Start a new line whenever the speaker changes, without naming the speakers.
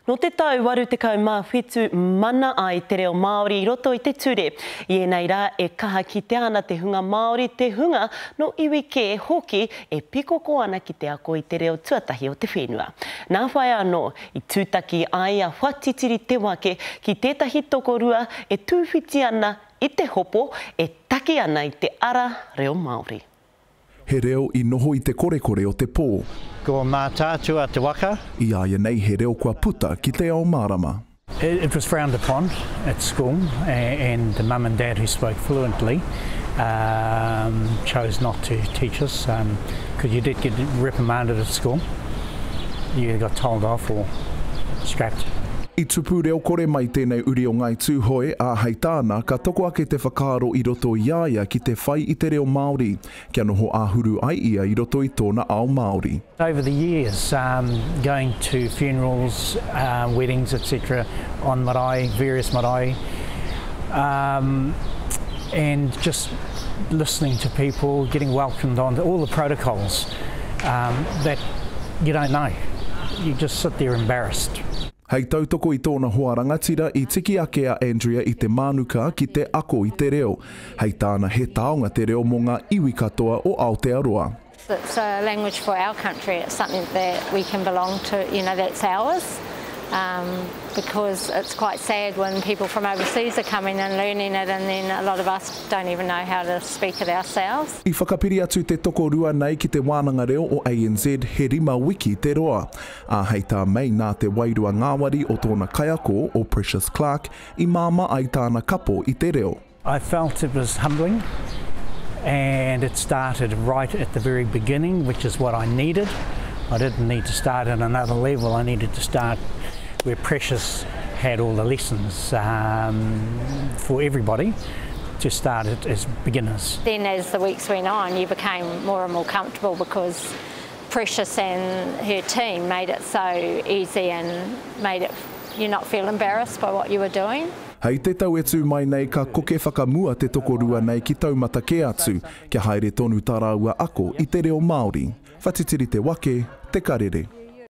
No te tau waru te kau mā whetū mana ai te reo Māori I roto I te ture. I enei rā e kaha ki te ana te hunga Māori, te hunga no iwi ke hoki e pikoko ana ki te ako I te reo tuatahi o te whenua. Nā whai anō I tūtaki ai a whatitiri te wake ki tētahi tokorua e tūwhiti ana I te hopo e taki ana I te ara reo Māori.
He reo I noho I te korekore o te pō.
Ko mā tātua te waka.
I aia nei he reo kua puta ki te ao Mārama.
It was frowned upon at school, and the mum and dad who spoke fluently chose not to teach us because you did get reprimanded at school. You got told off or scrapped.
I tupu reo kore mai tēnei uri o ngai tūhoe a hei tāna ka toko ake te whakaaro I roto I aia ki te whai I te reo Māori, kia noho āhuru ai ia I roto I tōna ao Māori.
Over the years, going to funerals, weddings, etc. on marae, various marae, and just listening to people, getting welcomed on all the protocols that you don't know. You just sit there embarrassed.
Hei tautoko I tōna hoa rangatira I tiki ake a Andrea I te mānuka ki te ako I te reo. Hei tāna he taonga te reo mō ngā iwi katoa o Aotearoa.
It's a language for our country. It's something that we can belong to, you know, that's ours. Because it's quite sad when people from overseas are coming and learning it, and then a lot of us don't even know how to speak it ourselves.
I whakapiri atu te tokorua nei ki te wānanga reo o ANZ he rima wiki te roa. A hei tā mei nā te wairua ngāwari o tōna kaiako o Precious Clark I māma ai tāna kapo I te reo.
I felt it was humbling, and it started right at the very beginning, which is what I needed. I didn't need to start at another level. I needed to start where Precious had all the lessons for everybody to start it as beginners.
Then as the weeks went on, you became more and more comfortable because Precious and her team made it so easy and made it you not feel embarrassed by what you were doing.
Hei te tau e tū mai nei ka koke whakamua te tokorua nei ki taumata ke atu, kia haere tonu taraua ako I te reo Māori. Whatitiri te wake, te karere.